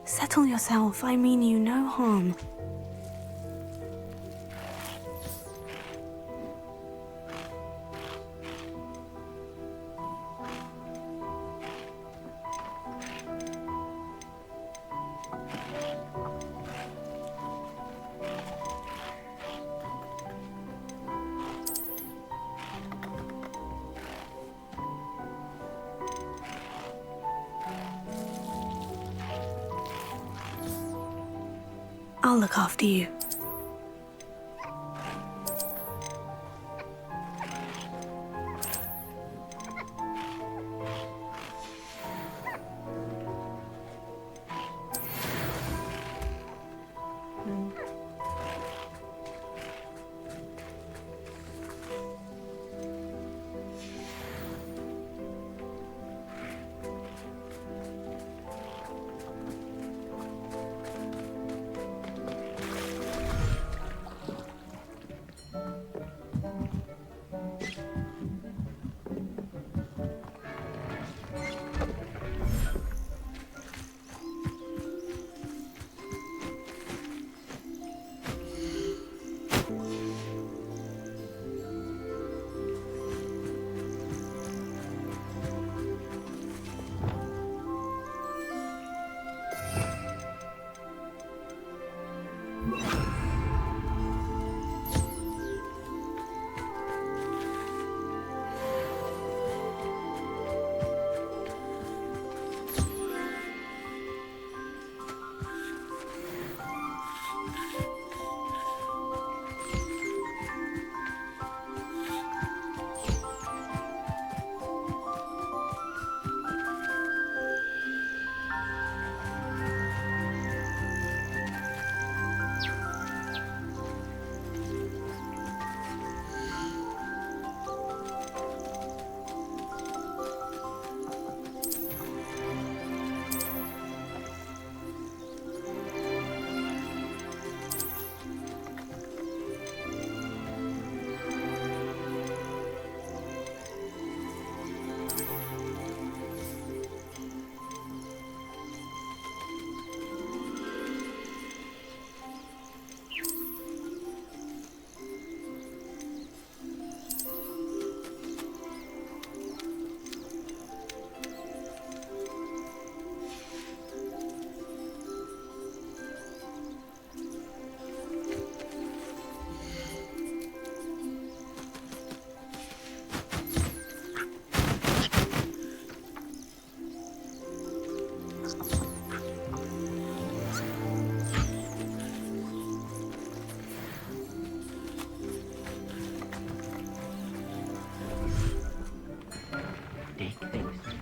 Settle yourself. I mean you no harm. I'll look after you.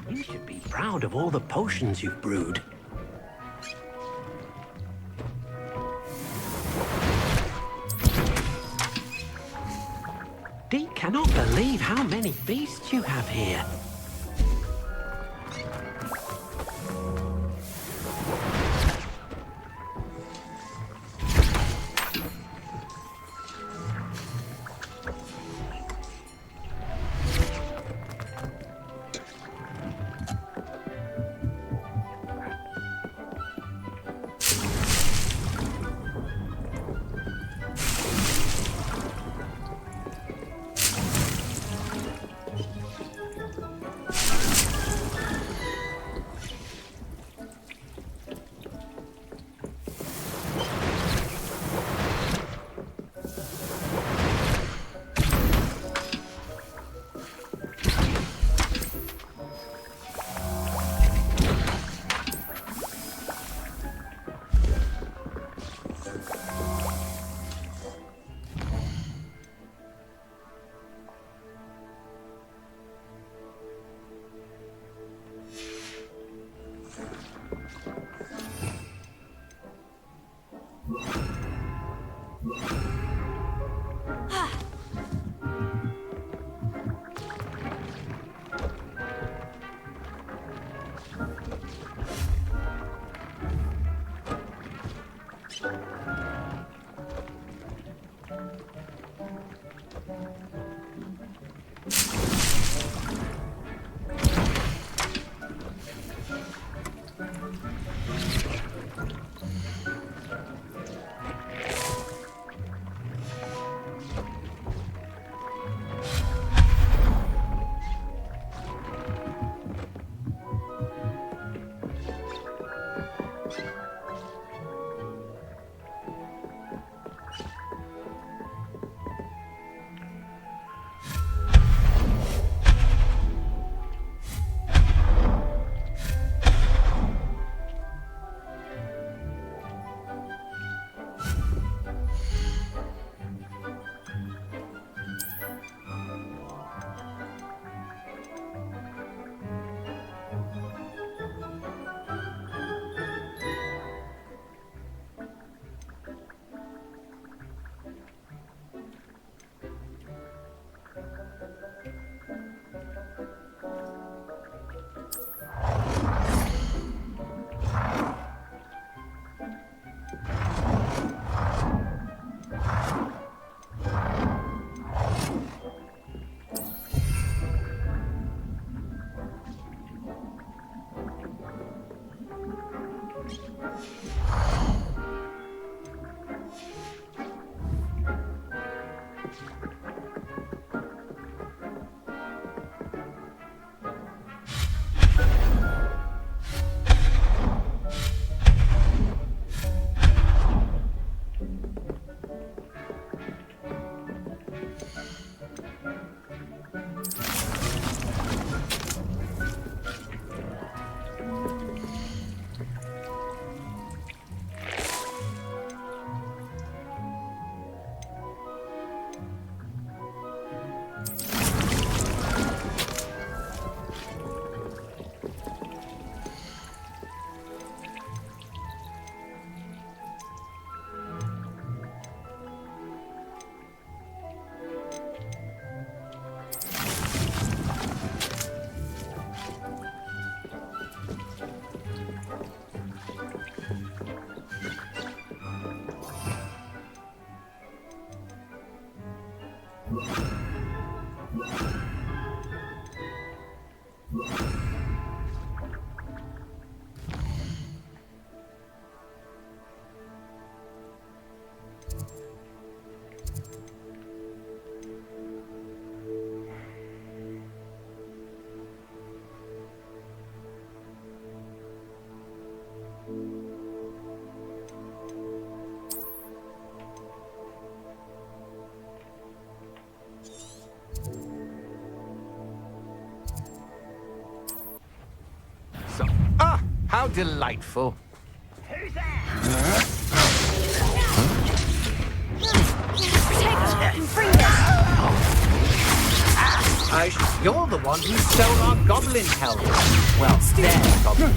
You should be proud of all the potions you've brewed. Dee cannot believe how many beasts you have here. How delightful. Who's there? You're the one who stole our goblin helmet. Well, their goblin.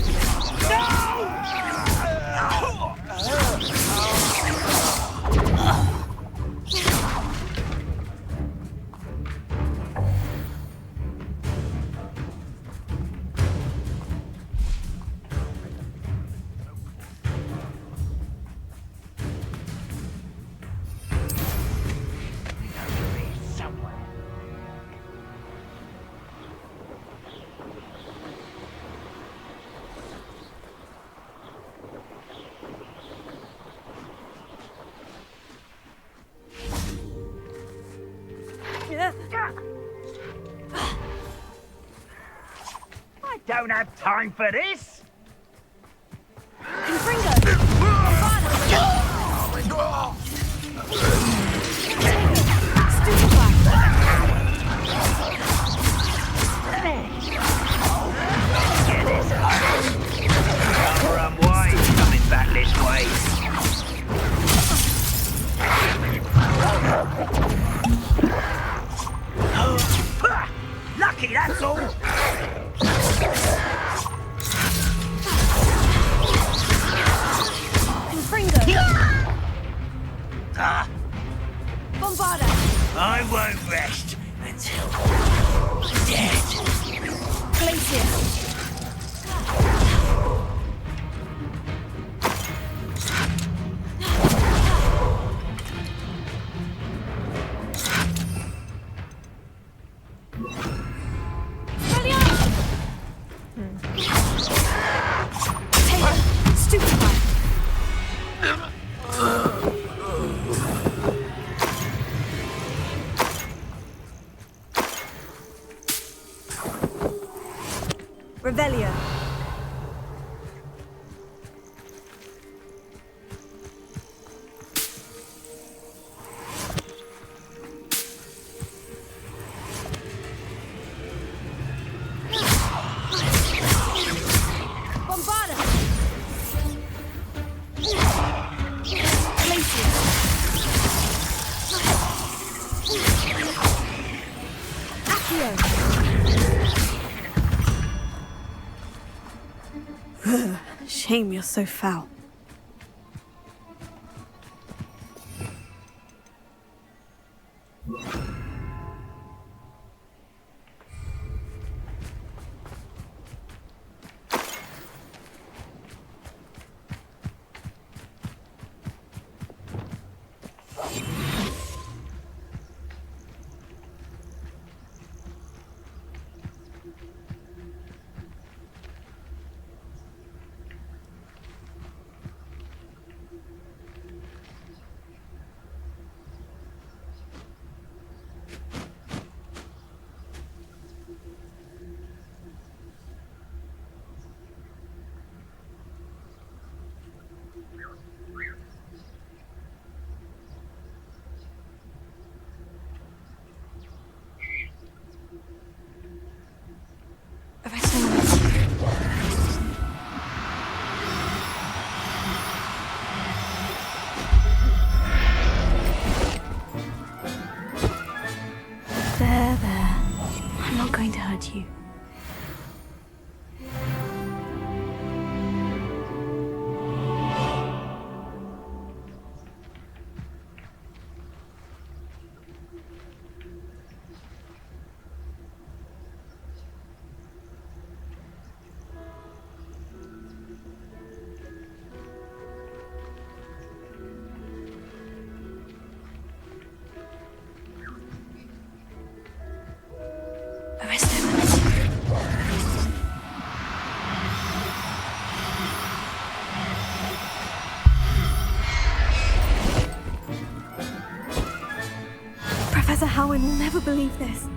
I don't have time for this. I'm wise coming back this way. Lucky, that's all. I won't rest until I'm dead. Glacier. Revelio. Bombarda. Glacier. Accio. Shame you're so foul. Thank you. Arrest him. Professor Howard will never believe this.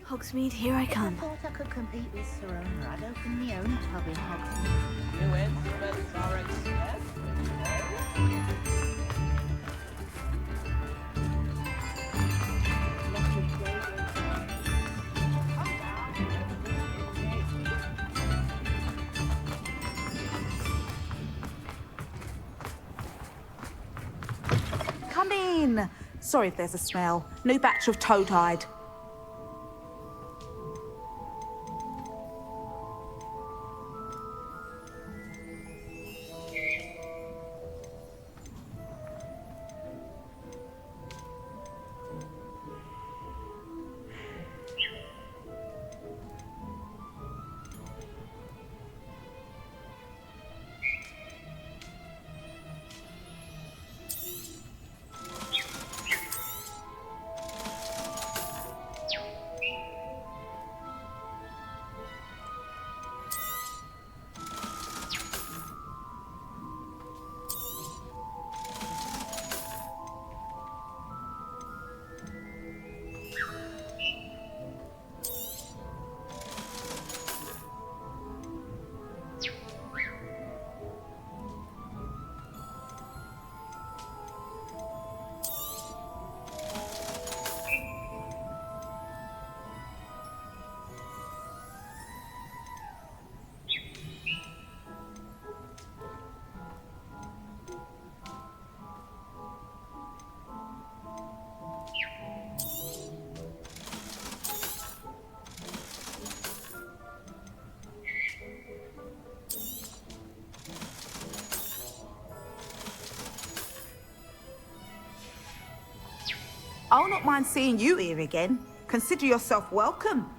Hogsmeade, here I come. I thought I could compete with Sir Owner. I'd open my own pub in Hogsmeade. New instruments are Come in. Sorry if there's a smell. New batch of toad-hide. I'll not mind seeing you here again. Consider yourself welcome.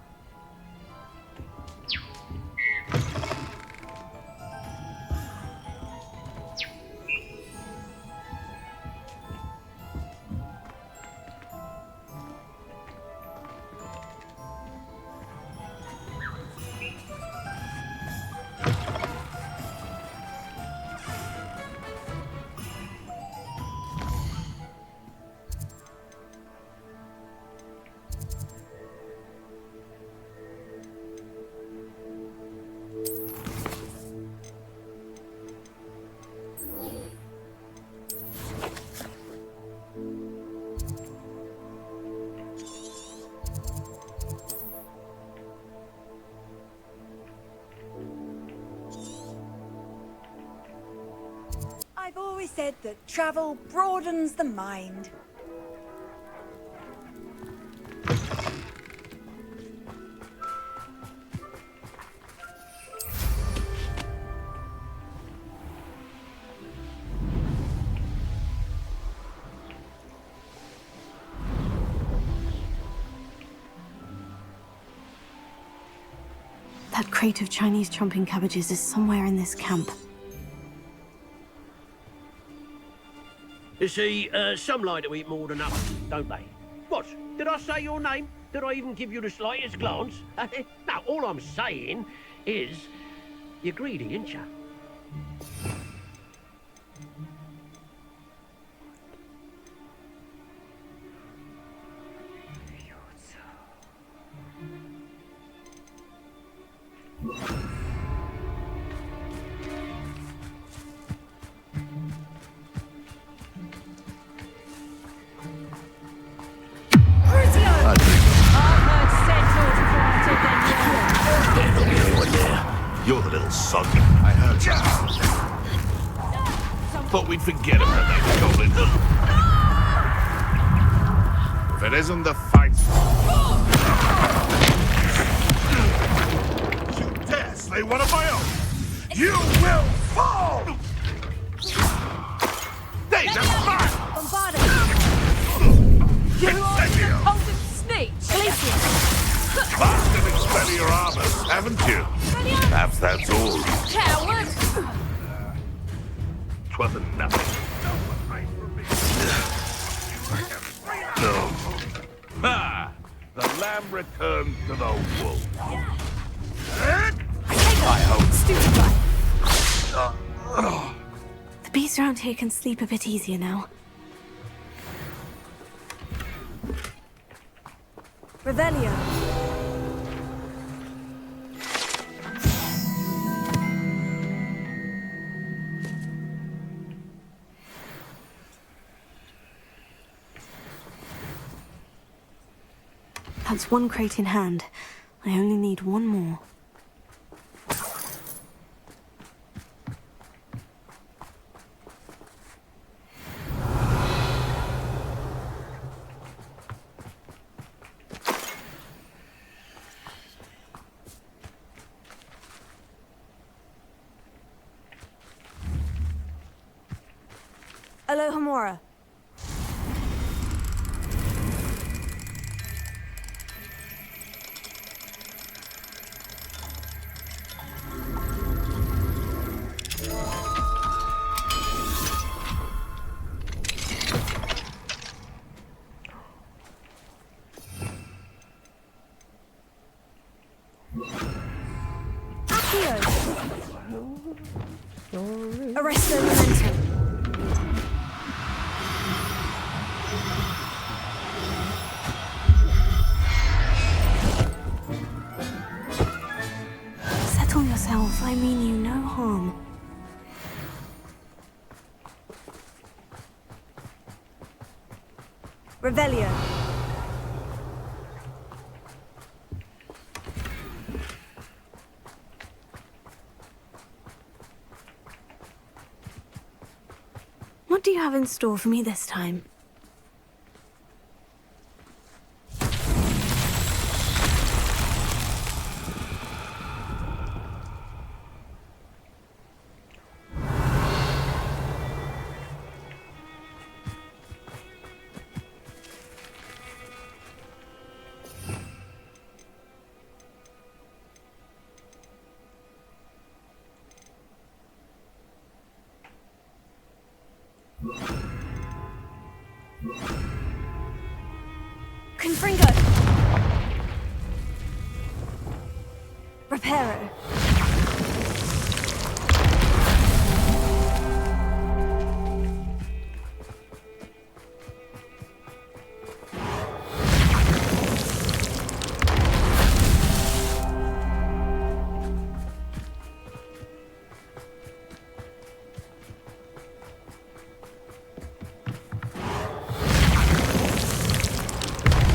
I've always said that travel broadens the mind. That crate of Chinese chomping cabbages is somewhere in this camp. You see, some like to eat more than others, don't they? What? Did I say your name? Did I even give you the slightest glance? No, all I'm saying is, You're greedy, ain't you? You're the little son. I heard you. Thought we'd forget about that goblin. If it isn't the fight... You dare slay one of my own! You will fall! Hey, that's mine! Bombarded. Incendio! Golden snake. Bastard expel your armors, haven't you? Perhaps that's all. Coward. 'Twasn't nothing. No. Ha! The lamb returned to the wolf. I hope. The beasts around here can sleep a bit easier now. Revelio. That's one crate in hand. I only need one more. Alohomora. Accio. Arresto Memento. Settle yourself. I mean you no harm. Revelio. What do you have in store for me this time? Confringo. Reparo.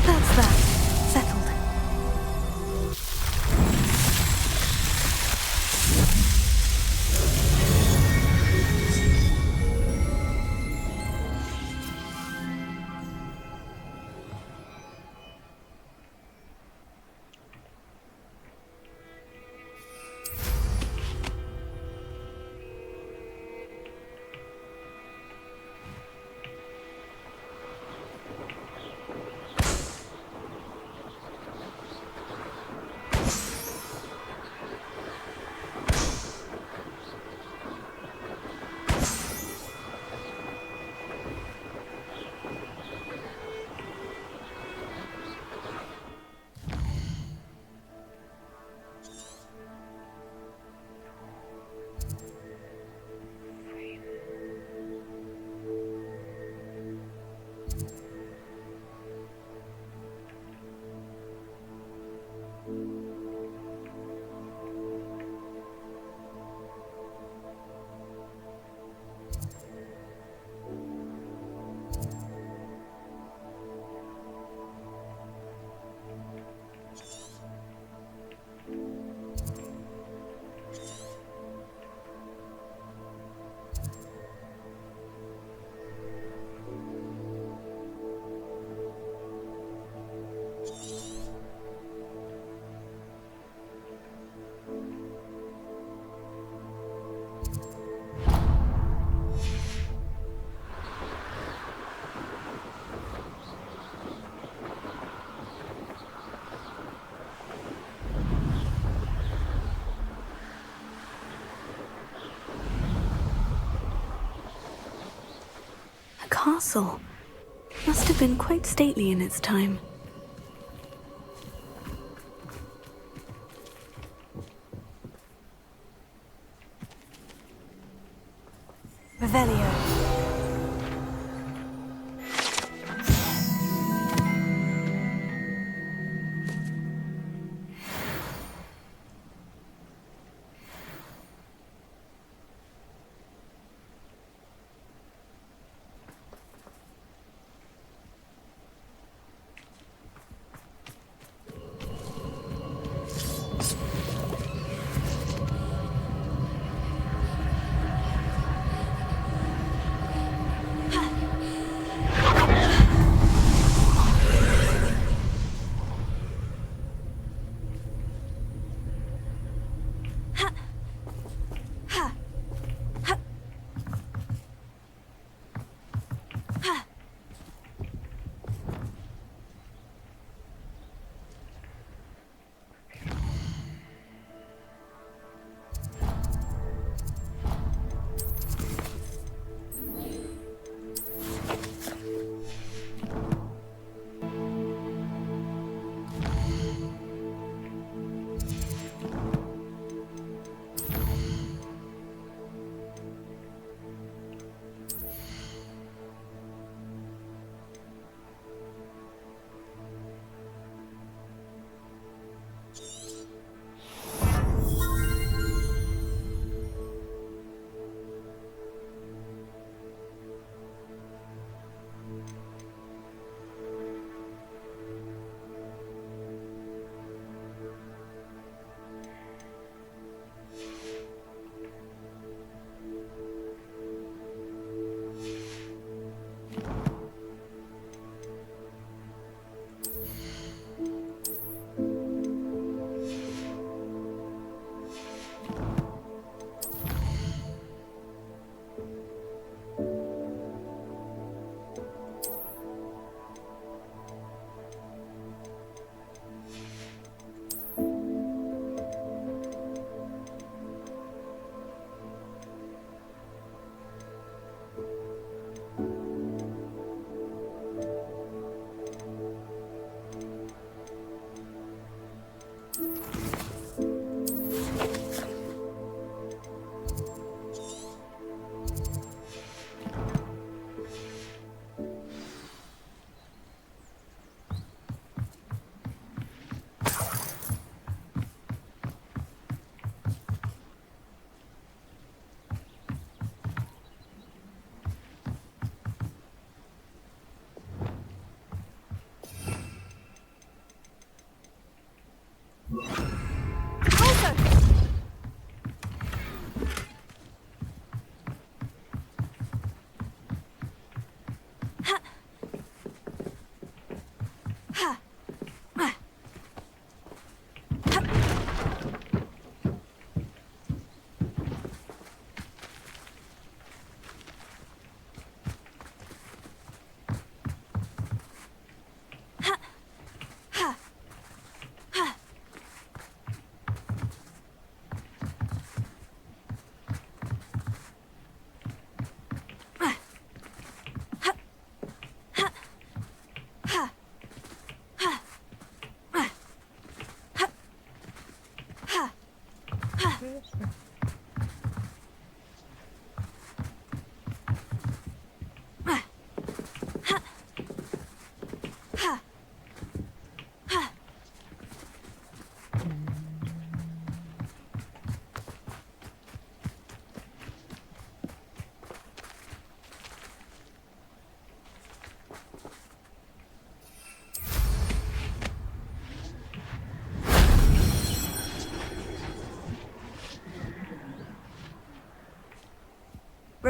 That's that. Settled. castle. Must have been quite stately in its time. Revelio.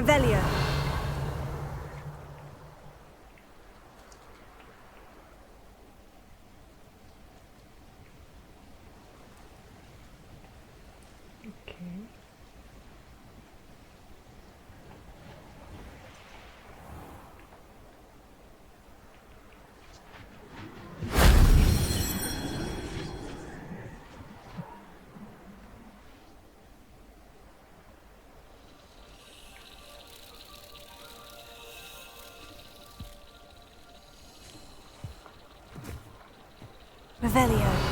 Revelio. Revelio.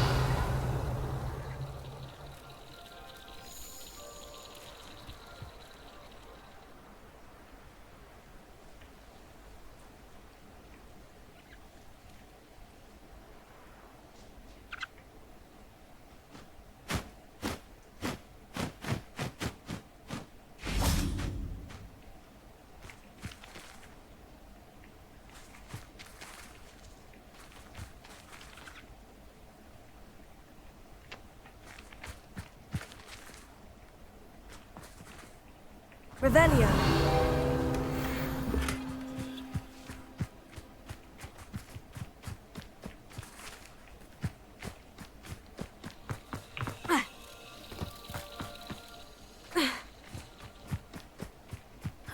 Revelio.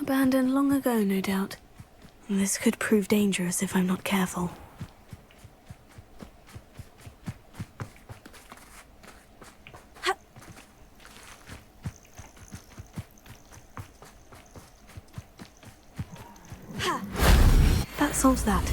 Abandoned long ago, no doubt. This could prove dangerous if I'm not careful. That solves that.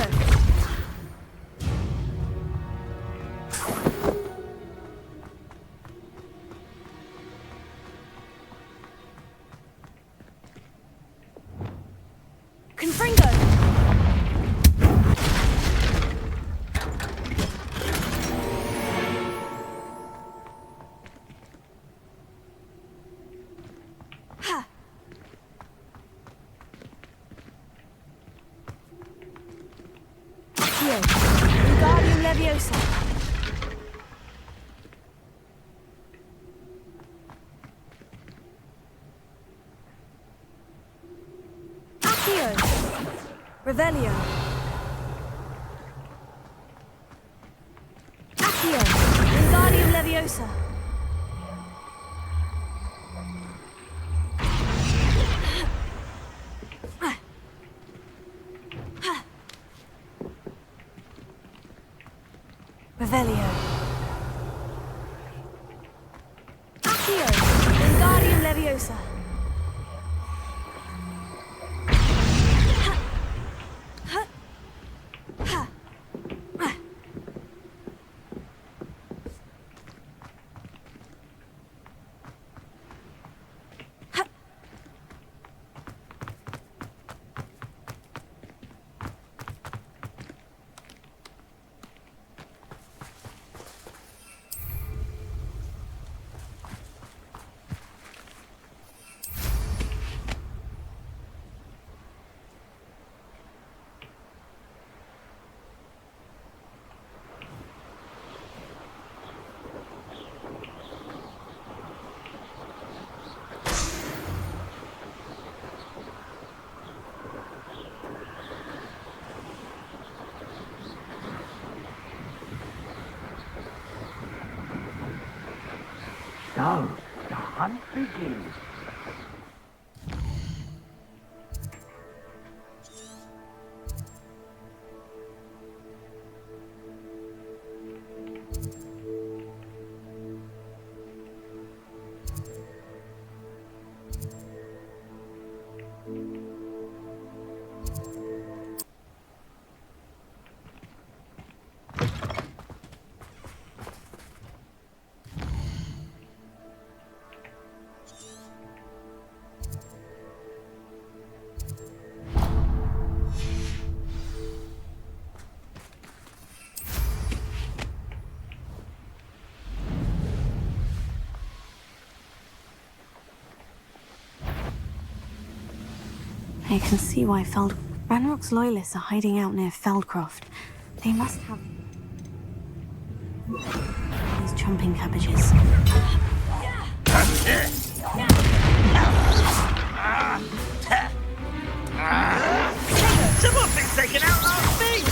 so. Confringo! Ha! Accio! Wingardium Leviosa! Accio! Revelio! Accio! Wingardium Leviosa! Revelio. Accio! Wingardium Leviosa! So, the hunt begins. I can see why Ranrock's loyalists are hiding out near Feldcroft. They must have these chomping cabbages. Someone's been taken out last thing!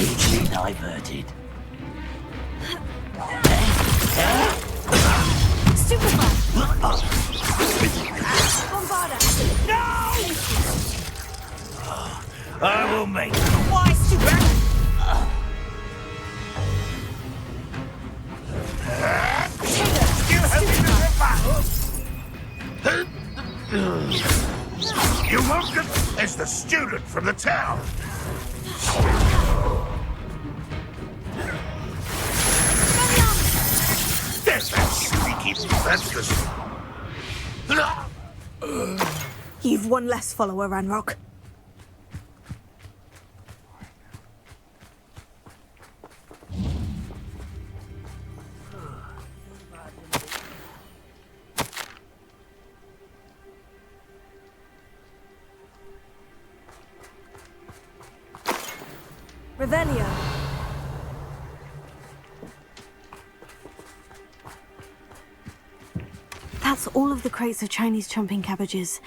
Easily diverted. Stupefy! Bombarda! I will make Why, stupid? You have been in a battle. You welcome as the student from the town. There's that sneaky defenseless. You've one less follower, Ranrock. Revelio. That's all of the crates of Chinese chomping cabbages.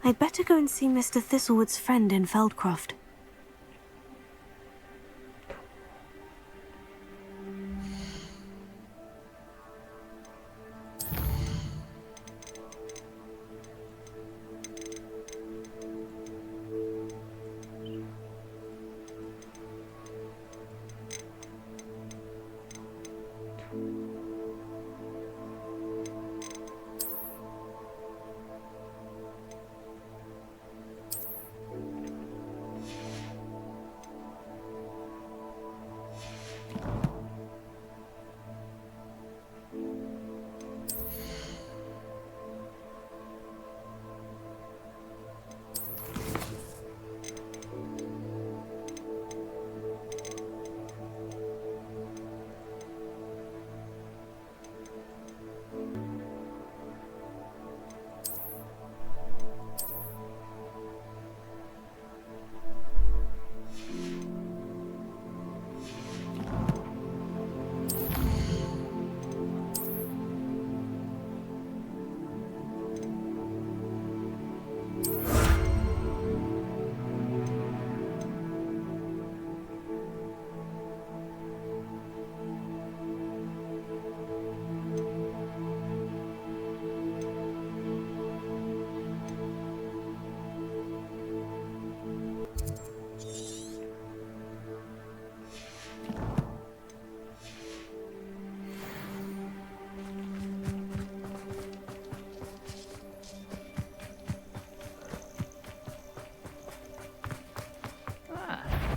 I'd better go and see Mr. Thistlewood's friend in Feldcroft.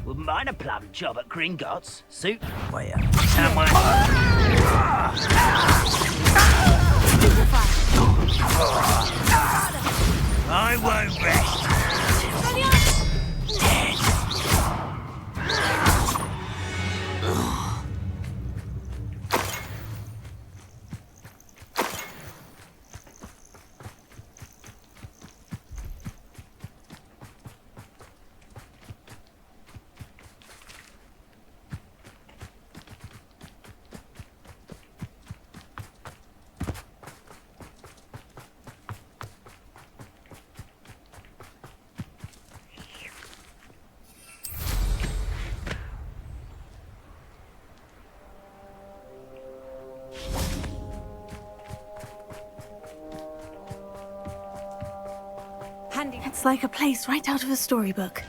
Wouldn't mind a plum job at Gringotts. Suit for you. Come on. I won't rest. It's like a place right out of a storybook.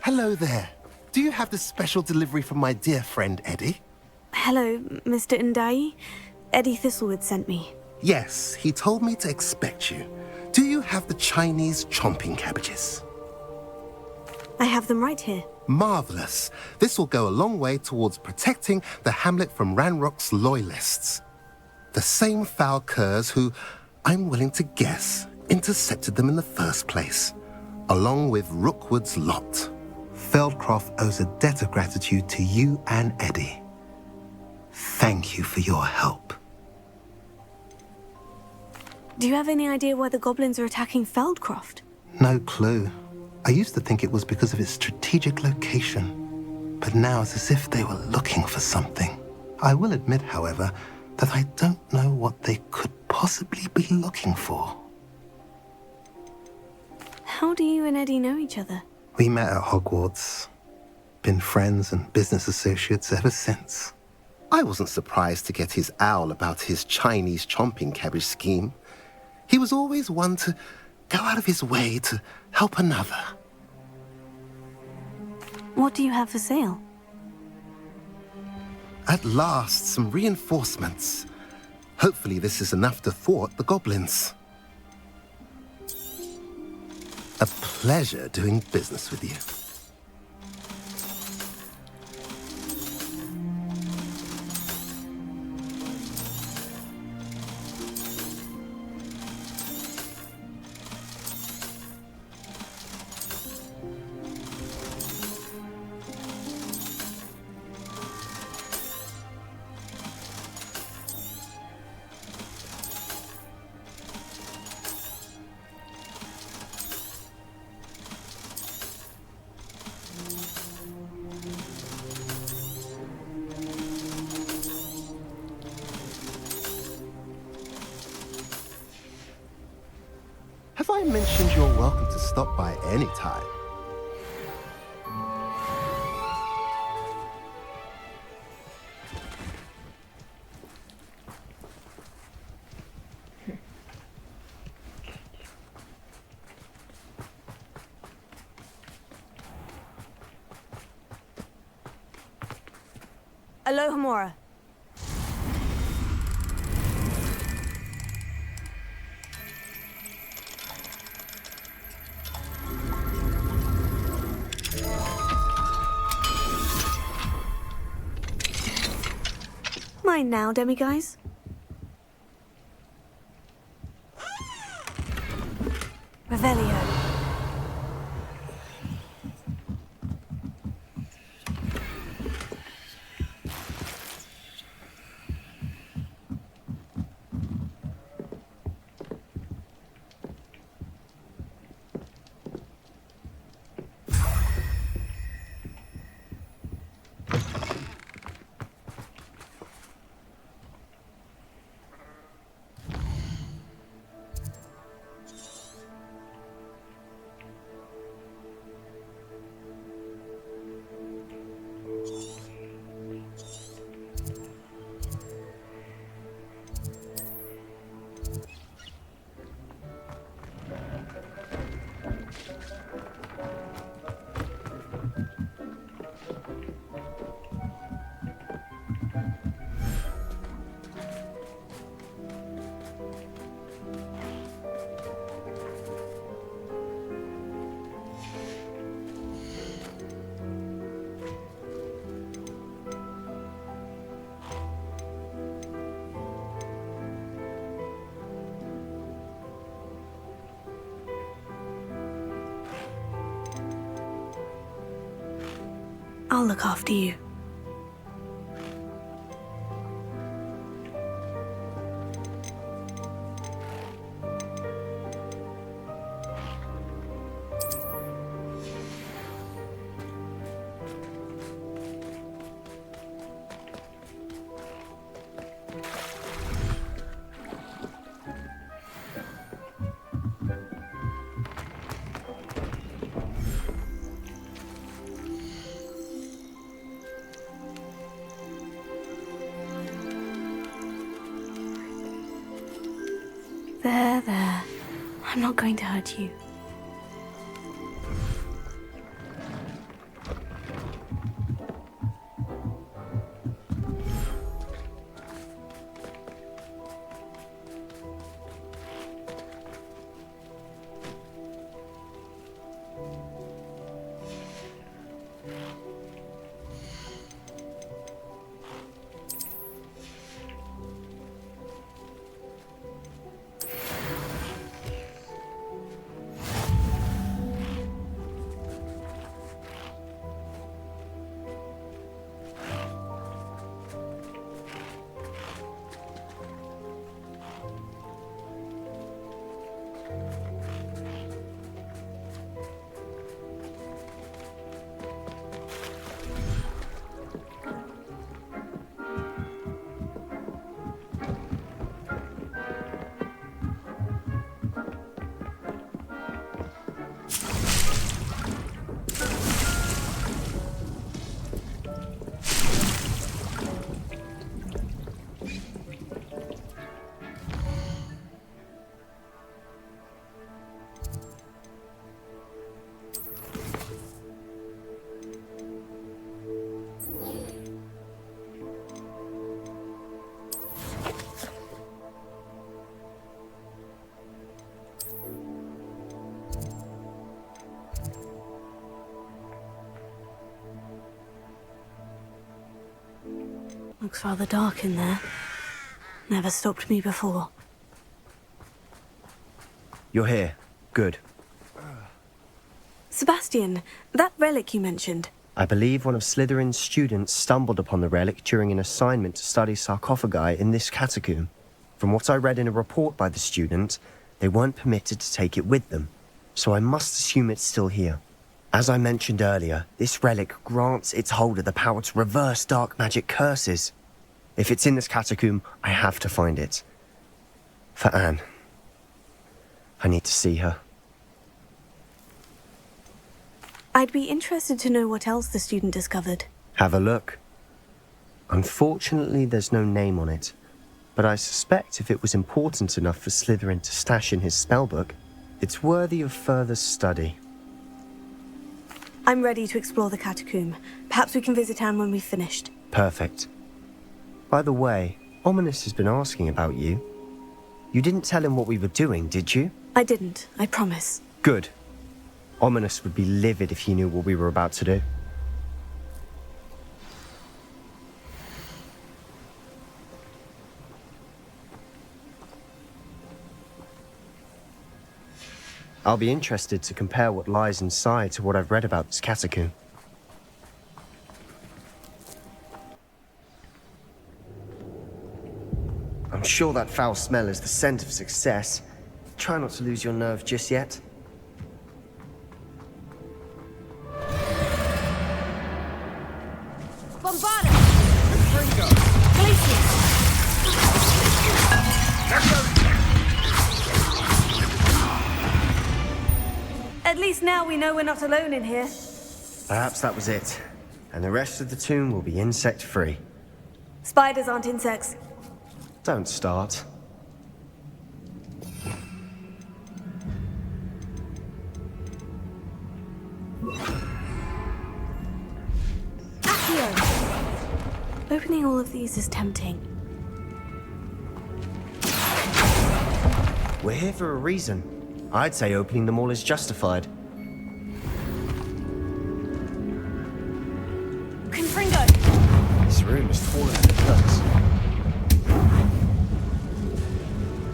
Hello there. Do you have the special delivery from my dear friend Eddie? Hello, Mr. Ndai. Eddie Thistlewood sent me. Yes, he told me to expect you. Do you have the Chinese chomping cabbages? I have them right here. Marvelous. This will go a long way towards protecting the hamlet from Ranrock's loyalists. The same foul curs who, I'm willing to guess, intercepted them in the first place, along with Rookwood's lot. Feldcroft owes a debt of gratitude to you and Eddie. Thank you for your help. Do you have any idea why the goblins are attacking Feldcroft? No clue. I used to think it was because of its strategic location, but now it's as if they were looking for something. I will admit, however, that I don't know what they could possibly be looking for. How do you and Eddie know each other? We met at Hogwarts. Been friends and business associates ever since. I wasn't surprised to get his owl about his Chinese chomping cabbage scheme. He was always one to go out of his way to help another. What do you have for sale? At last, some reinforcements. Hopefully this is enough to thwart the goblins. A pleasure doing business with you. Have I mentioned you're welcome to stop by any time? Alohomora. Mine now, demiguise. Revelio. I'll look after you. There. I'm not going to hurt you. Looks rather dark in there. Never stopped me before. You're here. Good. Sebastian, that relic you mentioned. I believe one of Slytherin's students stumbled upon the relic during an assignment to study sarcophagi in this catacomb. From what I read in a report by the student, they weren't permitted to take it with them, so I must assume it's still here. As I mentioned earlier, this relic grants its holder the power to reverse dark magic curses. If it's in this catacomb, I have to find it. For Anne. I need to see her. I'd be interested to know what else the student discovered. Have a look. Unfortunately, there's no name on it, but I suspect if it was important enough for Slytherin to stash in his spellbook, it's worthy of further study. I'm ready to explore the catacomb. Perhaps we can visit Anne when we've finished. Perfect. By the way, Ominous has been asking about you. You didn't tell him what we were doing, did you? I didn't, I promise. Good. Ominous would be livid if he knew what we were about to do. I'll be interested to compare what lies inside to what I've read about this catacomb. I'm sure that foul smell is the scent of success. Try not to lose your nerve just yet. At least now we know we're not alone in here. Perhaps that was it. And the rest of the tomb will be insect-free. Spiders aren't insects. Don't start. Accio! Opening all of these is tempting. We're here for a reason. I'd say opening them all is justified. Confringo! This room is falling to nuts.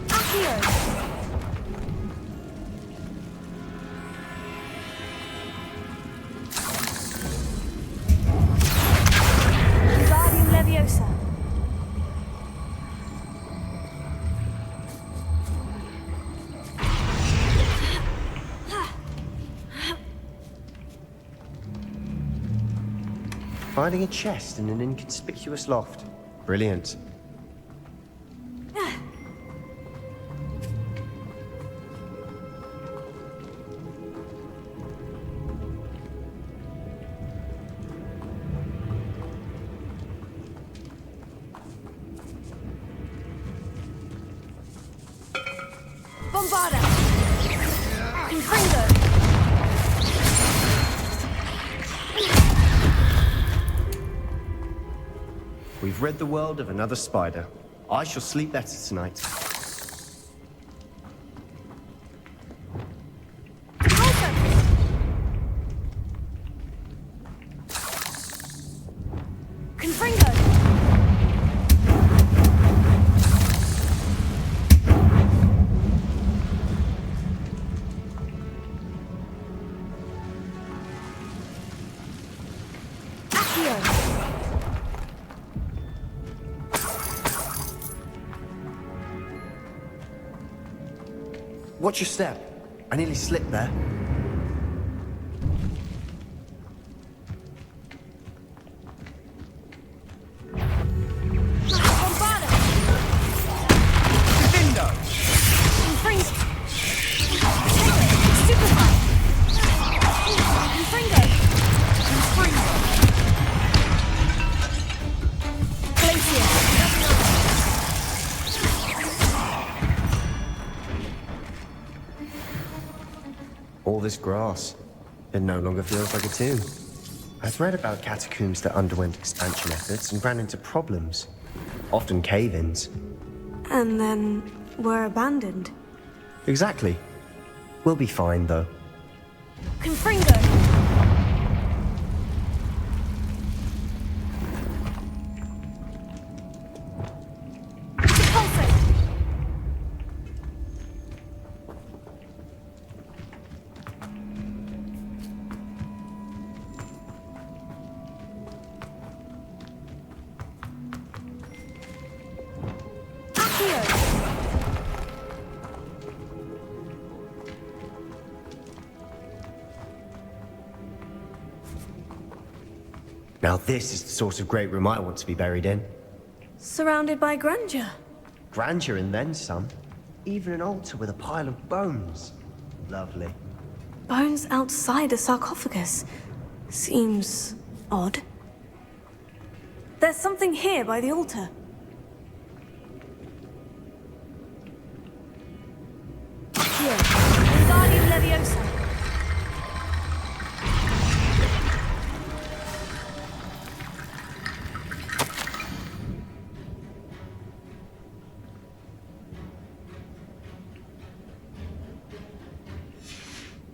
Accio! Finding a chest in an inconspicuous loft. Brilliant. Bombarda! Confringo! We've rid the world of another spider. I shall sleep better tonight. Confringo! Watch your step. I nearly slipped there. Bombarda! Defendo! Confringo! Superfly! Confringo! Glacier! All this grass. It no longer feels like a tomb. I've read about catacombs that underwent expansion efforts and ran into problems. Often cave-ins. And then were abandoned. Exactly. We'll be fine, though. Confringo! Pulsate! Now this is the sort of great room I want to be buried in. Surrounded by grandeur. Grandeur and then some. Even an altar with a pile of bones. Lovely. Bones outside a sarcophagus. Seems odd. There's something here by the altar. Here. Wingardium Leviosa.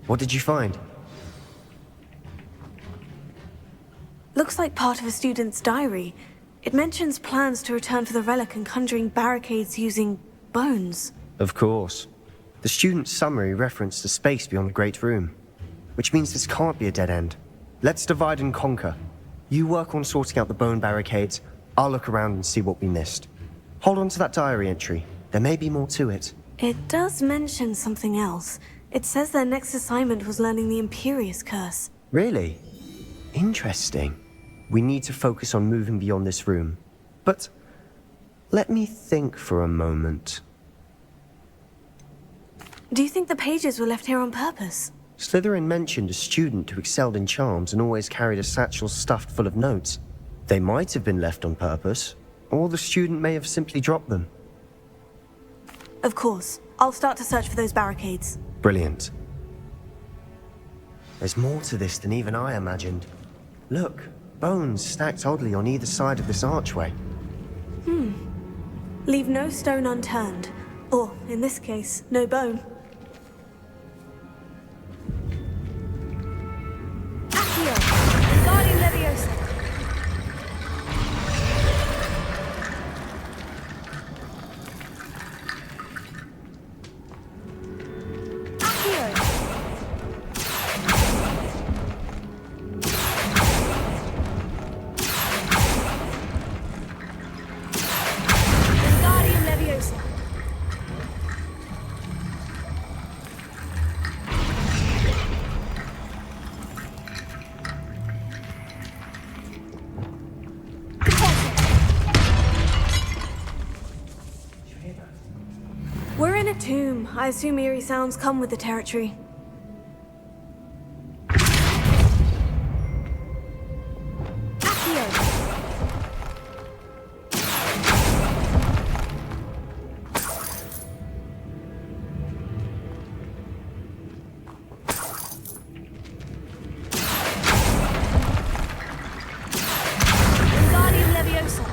What did you find? Looks like part of a student's diary. It mentions plans to return for the relic and conjuring barricades using bones. Of course. The student's summary referenced a space beyond the Great Room, which means this can't be a dead end. Let's divide and conquer. You work on sorting out the bone barricades, I'll look around and see what we missed. Hold on to that diary entry. There may be more to it. It does mention something else. It says their next assignment was learning the Imperious Curse. Really? Interesting. We need to focus on moving beyond this room. But let me think for a moment. Do you think the pages were left here on purpose? Slytherin mentioned a student who excelled in charms and always carried a satchel stuffed full of notes. They might have been left on purpose, or the student may have simply dropped them. Of course. I'll start to search for those barricades. Brilliant. There's more to this than even I imagined. Look, bones stacked oddly on either side of this archway. Leave no stone unturned. Or, in this case, no bone. Accio! Wingardium Leviosa! a tomb. I assume eerie sounds come with the territory. Accio! Wingardium Leviosa!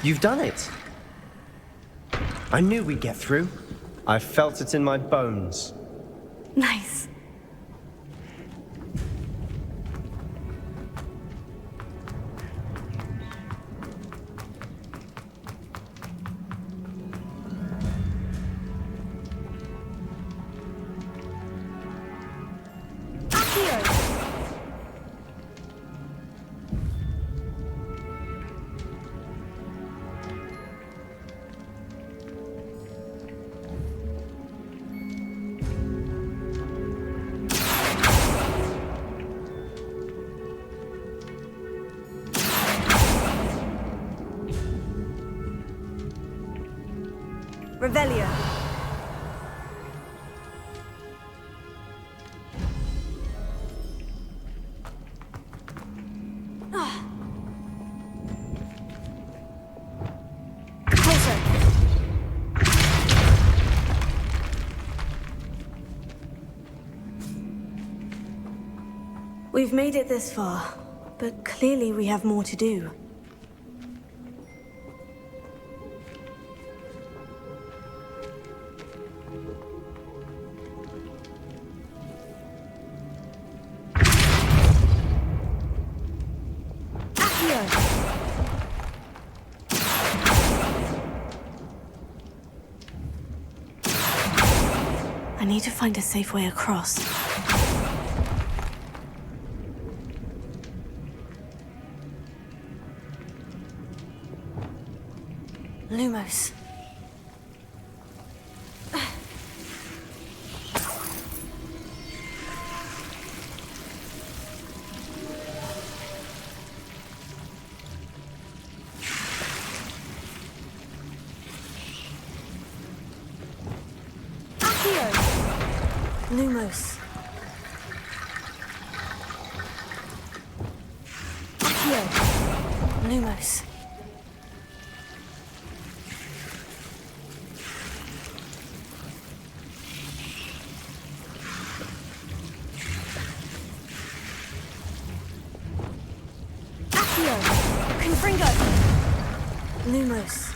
You've done it. I knew we'd get through. I felt it in my bones. Nice. Accio! Revelio. Closer. We've made it this far, but clearly we have more to do. I need to find a safe way across. Lumos. Lumos. Accio. Lumos. Accio. Confringo. Lumos.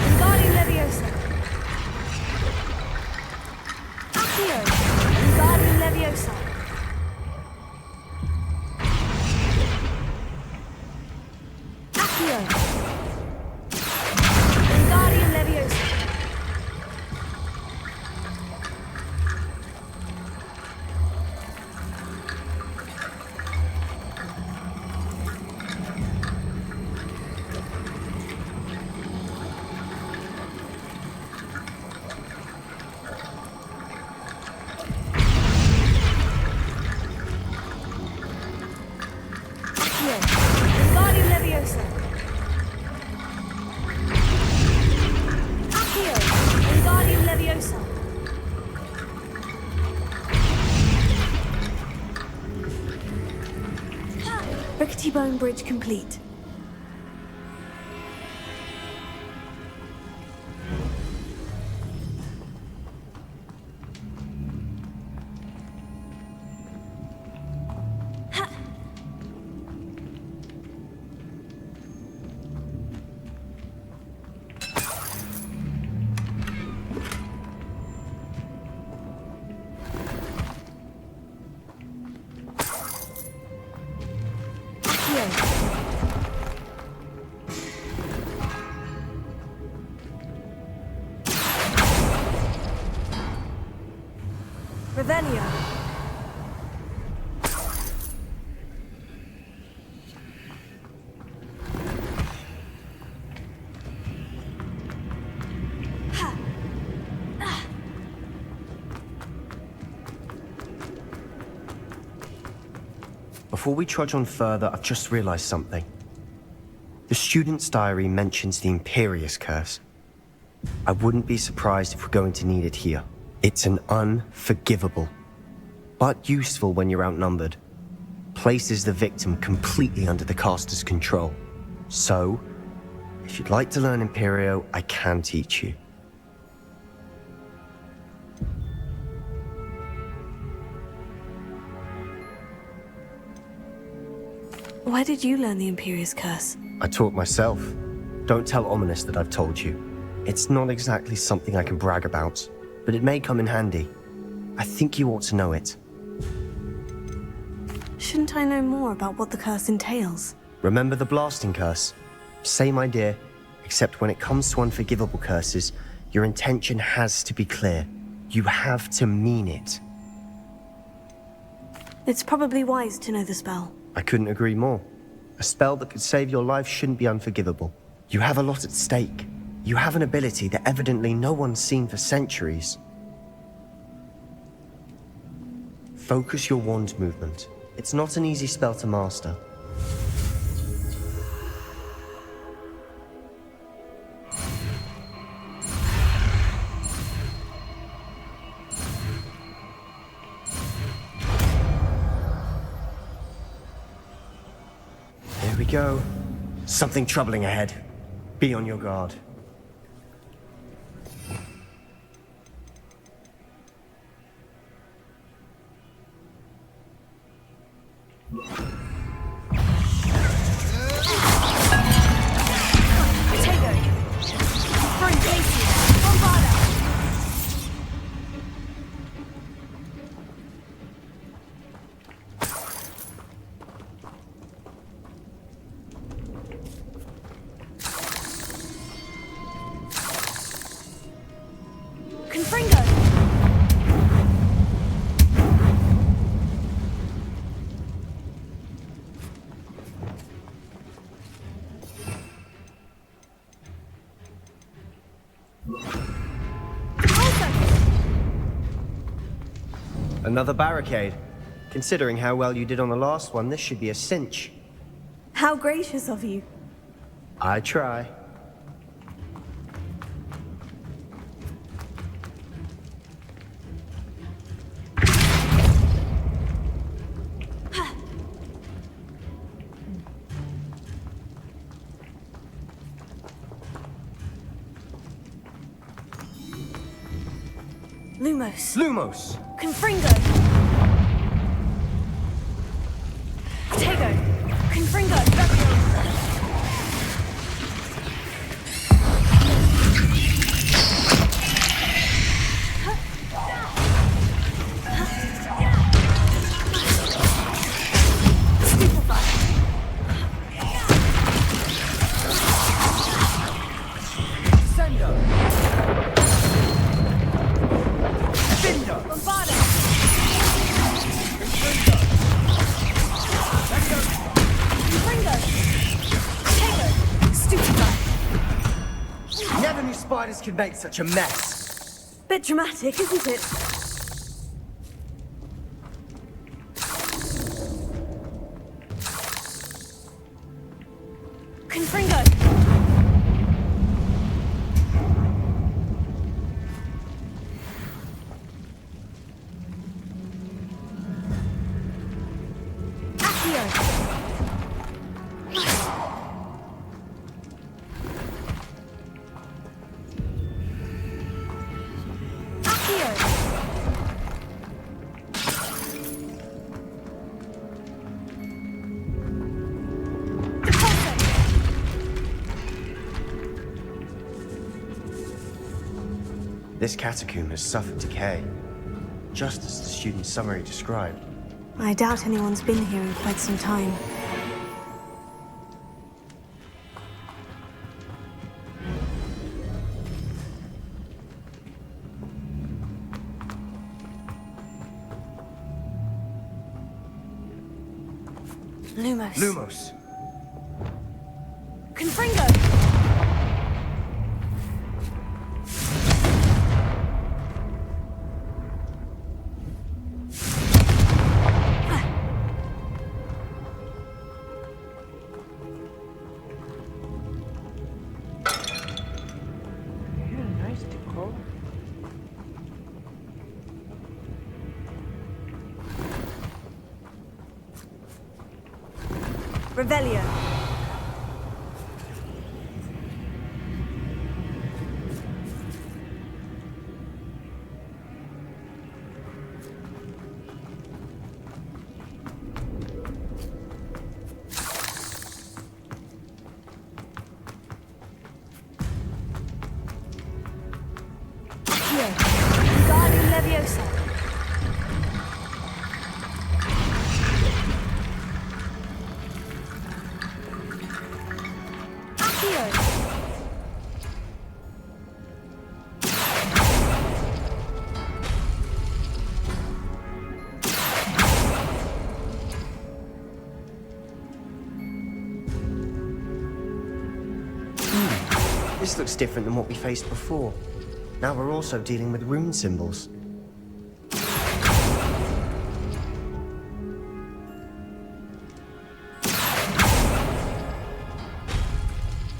Wingardium Leviosa. Accio. Wingardium Leviosa. Accio. Wingardium Leviosa. Wingardium Leviosa. Accio. Wingardium Leviosa. Rickety Bone Bridge complete. Revelio. Before we trudge on further, I've just realized something. The student's diary mentions the Imperious Curse. I wouldn't be surprised if we're going to need it here. It's an unforgivable, but useful when you're outnumbered. Places the victim completely under the caster's control. So, if you'd like to learn Imperio, I can teach you. Why did you learn the Imperious Curse? I taught myself. Don't tell Ominous that I've told you. It's not exactly something I can brag about, but it may come in handy. I think you ought to know it. Shouldn't I know more about what the curse entails? Remember the blasting curse? Same idea, except when it comes to unforgivable curses, your intention has to be clear. You have to mean it. It's probably wise to know the spell. I couldn't agree more. A spell that could save your life shouldn't be unforgivable. You have a lot at stake. You have an ability that evidently no one's seen for centuries. Focus your wand movement. It's not an easy spell to master. Here we go. Something troubling ahead. Be on your guard. Another barricade. Considering how well you did on the last one, this should be a cinch. How gracious of you. I try. Lumos. Lumos! Confringo. Tego. Confringo. Never knew spiders could make such a mess. Bit dramatic, isn't it? Confringo. This catacomb has suffered decay, just as the student's summary described. I doubt anyone's been here in quite some time. Lumos. Lumos! Confringo! Revelio. Accio. Guardian Leviosa. This looks different than what we faced before. Now we're also dealing with rune symbols.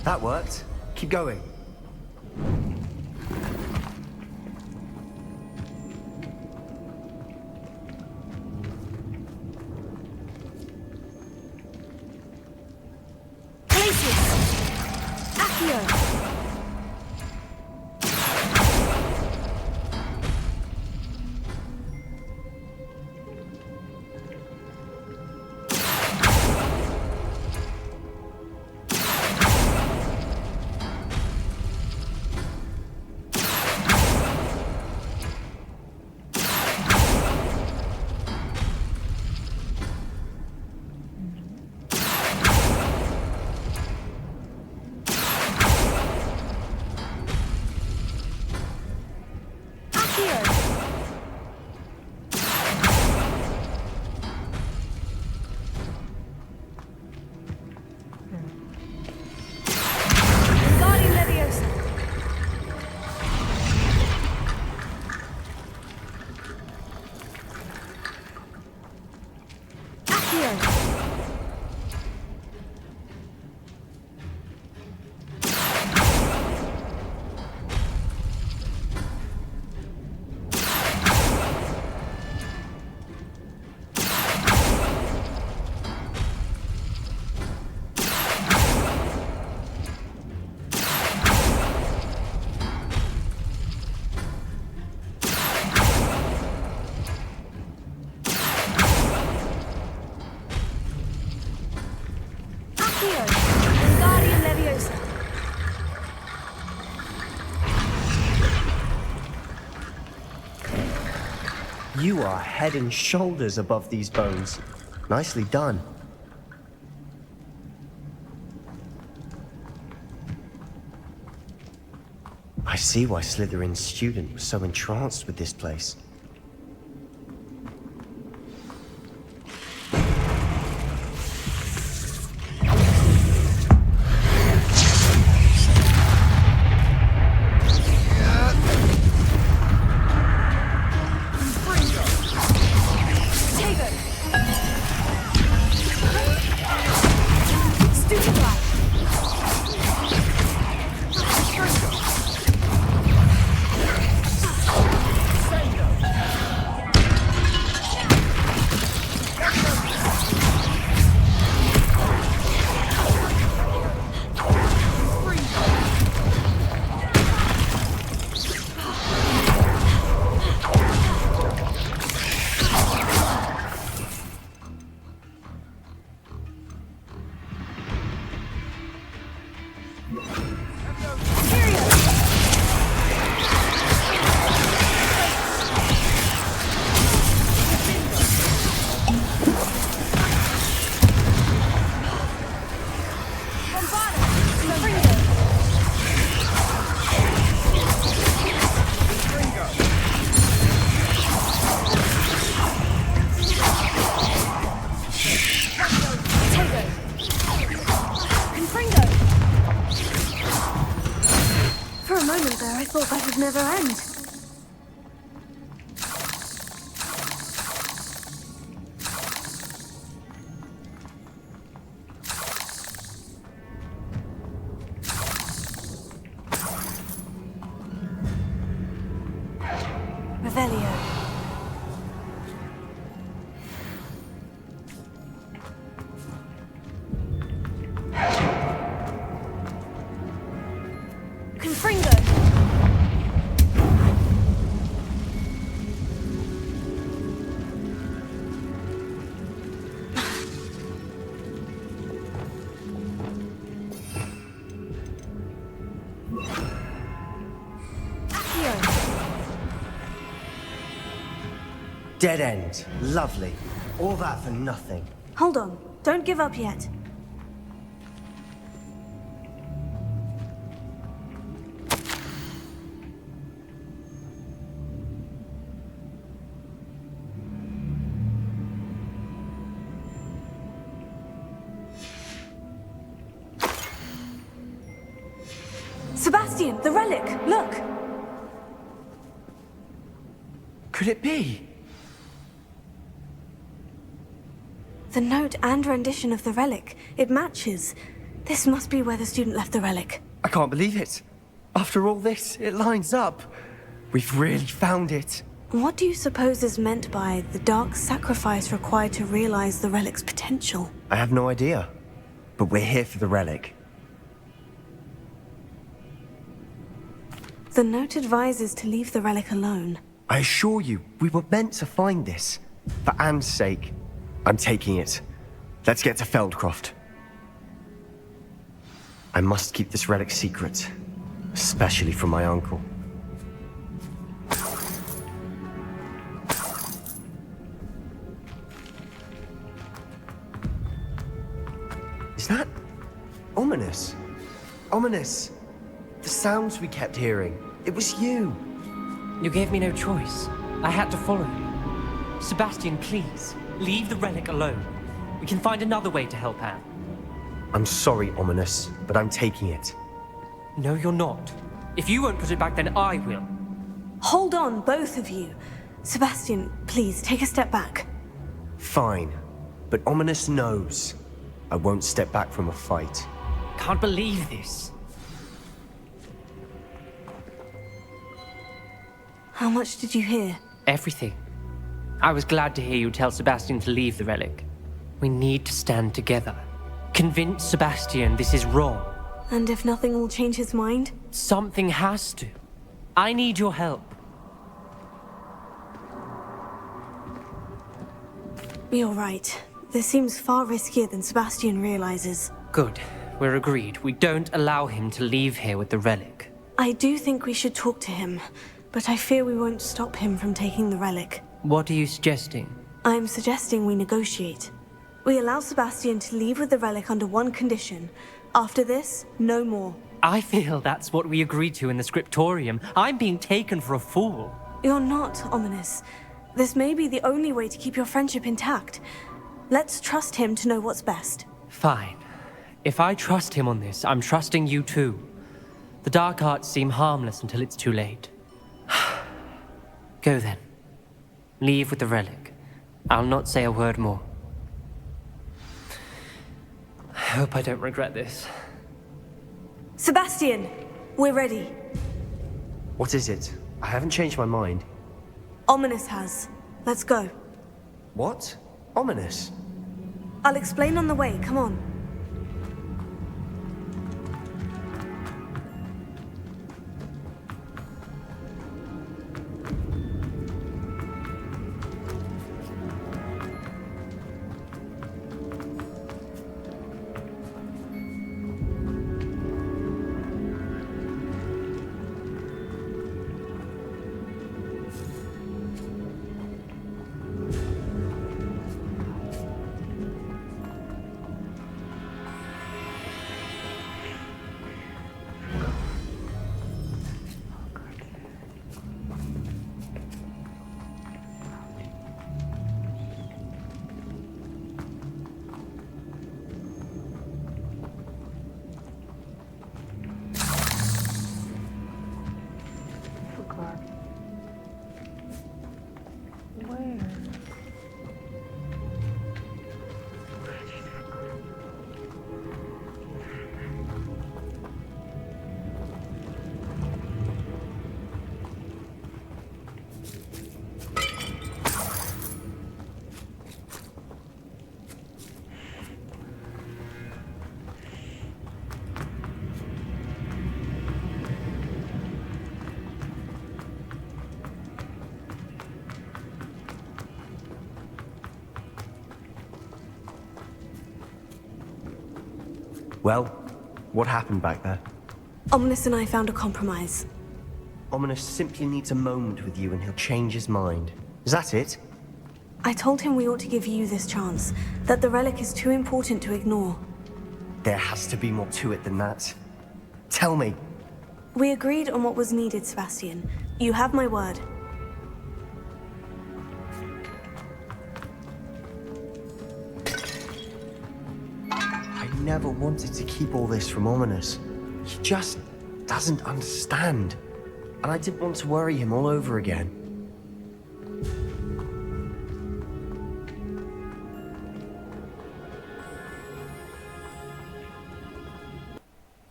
That worked. Keep going. You are head and shoulders above these bones. Nicely done. I see why Slytherin's student was so entranced with this place. I thought that would never end. Revelio. Confringo! Dead end. Lovely. All that for nothing. Hold on. Don't give up yet. Sebastian, the relic! Look! Could it be? The note and rendition of the relic. It matches. This must be where the student left the relic. I can't believe it. After all this, it lines up. We've really found it. What do you suppose is meant by the dark sacrifice required to realize the relic's potential? I have no idea. But we're here for the relic. The note advises to leave the relic alone. I assure you, we were meant to find this. For Anne's sake. I'm taking it. Let's get to Feldcroft. I must keep this relic secret. Especially from my uncle. Is that ominous? Ominous. The sounds we kept hearing. It was you. You gave me no choice. I had to follow you. Sebastian, please, leave the relic alone. We can find another way to help Anne. I'm sorry, Ominous, but I'm taking it. No, you're not. If you won't put it back, then I will. Hold on, both of you. Sebastian, please, take a step back. Fine. But Ominous knows. I won't step back from a fight. Can't believe this. How much did you hear? Everything. I was glad to hear you tell Sebastian to leave the relic. We need to stand together. Convince Sebastian this is wrong. And if nothing will change his mind? Something has to. I need your help. You're right. This seems far riskier than Sebastian realizes. Good. We're agreed. We don't allow him to leave here with the relic. I do think we should talk to him, but I fear we won't stop him from taking the relic. What are you suggesting? I'm suggesting we negotiate. We allow Sebastian to leave with the relic under one condition. After this, no more. I feel that's what we agreed to in the scriptorium. I'm being taken for a fool. You're not, Ominous. This may be the only way to keep your friendship intact. Let's trust him to know what's best. Fine. If I trust him on this, I'm trusting you too. The dark arts seem harmless until it's too late. Go then. Leave with the relic. I'll not say a word more. I hope I don't regret this. Sebastian! We're ready. What is it? I haven't changed my mind. Ominous has. Let's go. What? Ominous? I'll explain on the way. Come on. Well, what happened back there? Ominous and I found a compromise. Ominous simply needs a moment with you and he'll change his mind. Is that it? I told him we ought to give you this chance, that the relic is too important to ignore. There has to be more to it than that. Tell me. We agreed on what was needed, Sebastian. You have my word. I never wanted to keep all this from Ominous. He just doesn't understand. And I didn't want to worry him all over again.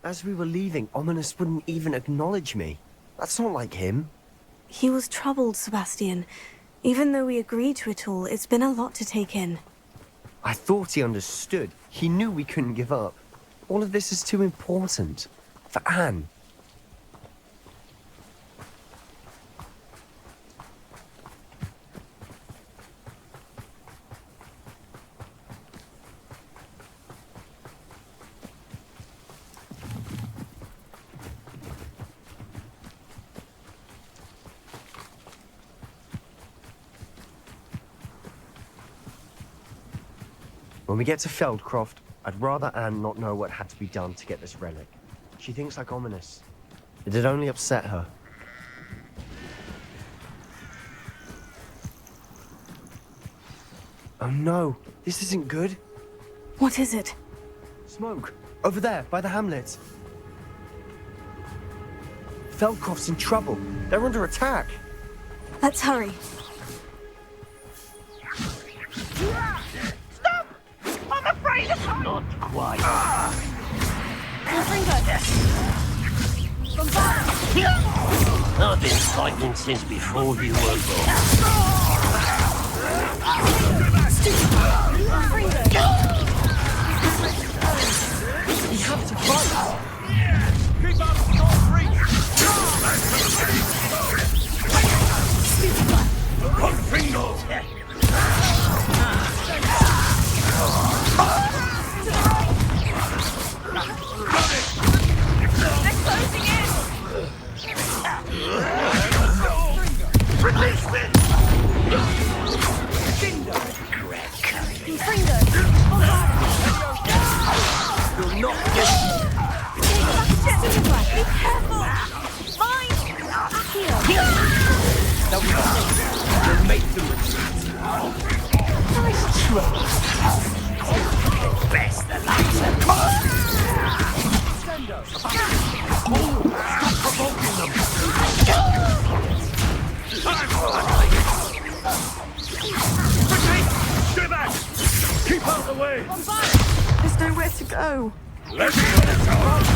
As we were leaving, Ominous wouldn't even acknowledge me. That's not like him. He was troubled, Sebastian. Even though we agreed to it all, it's been a lot to take in. I thought he understood. He knew we couldn't give up. All of this is too important. For Anne. When we get to Feldcroft, I'd rather Anne not know what had to be done to get this relic. She thinks like Ominous. It'd only upset her. Oh no, this isn't good. What is it? Smoke, over there, by the hamlet. Feldcroft's in trouble. They're under attack. Let's hurry. I'm afraid of her. Not quite. I've been fighting since before you were born. We have to fight. Keep up, not reach! Confringo! Release me! You're not Be careful! Mine! Here! That will make them retreat. Nice try! Best the lights are Stop provoking them! Retreat! Stay back! Keep out of the way! There's nowhere to go. Let me know the charge!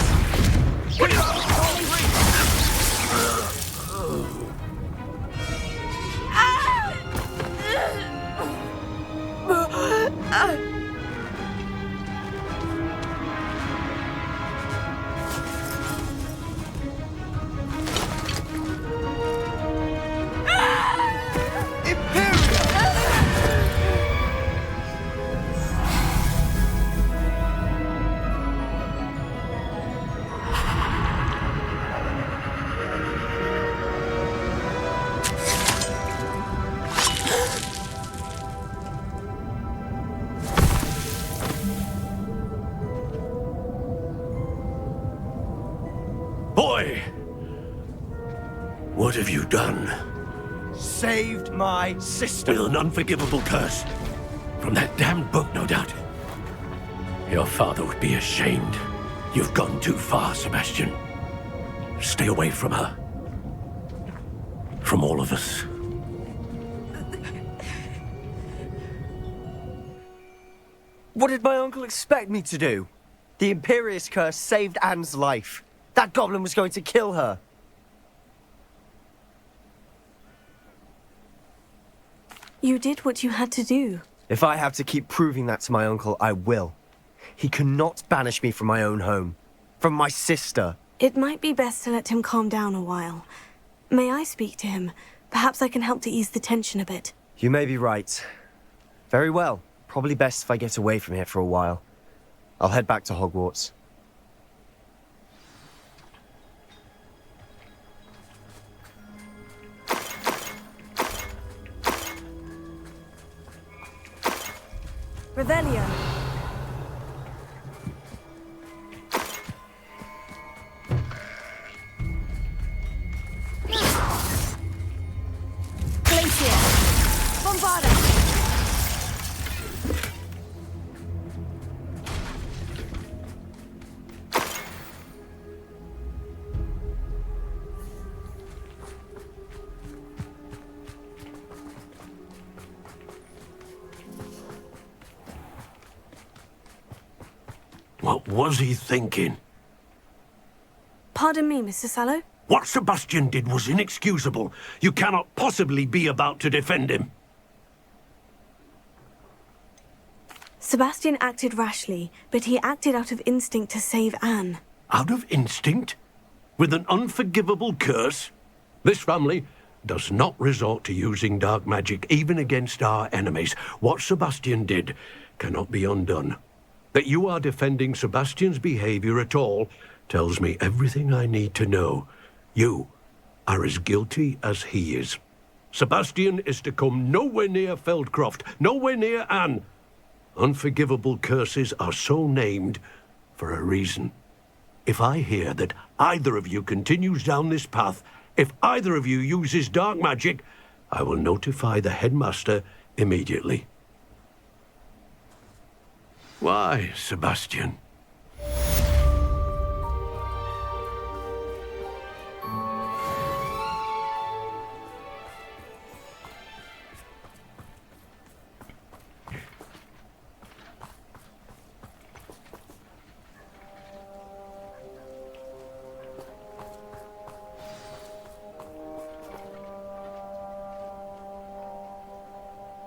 Boy! What have you done? Saved my sister. With an unforgivable curse. From that damned book, no doubt. Your father would be ashamed. You've gone too far, Sebastian. Stay away from her. From all of us. What did my uncle expect me to do? The Imperious curse saved Anne's life. That goblin was going to kill her. You did what you had to do. If I have to keep proving that to my uncle, I will. He cannot banish me from my own home. From my sister. It might be best to let him calm down a while. May I speak to him? Perhaps I can help to ease the tension a bit. You may be right. Very well. Probably best if I get away from here for a while. I'll head back to Hogwarts. Revelio. Glacier. Bombarda. What was he thinking? Pardon me, Mr. Sallow? What Sebastian did was inexcusable. You cannot possibly be about to defend him. Sebastian acted rashly, but he acted out of instinct to save Anne. Out of instinct? With an unforgivable curse? This family does not resort to using dark magic even against our enemies. What Sebastian did cannot be undone. That you are defending Sebastian's behavior at all tells me everything I need to know. You are as guilty as he is. Sebastian is to come nowhere near Feldcroft, nowhere near Anne. Unforgivable curses are so named for a reason. If I hear that either of you continues down this path, if either of you uses dark magic, I will notify the headmaster immediately. Why, Sebastian?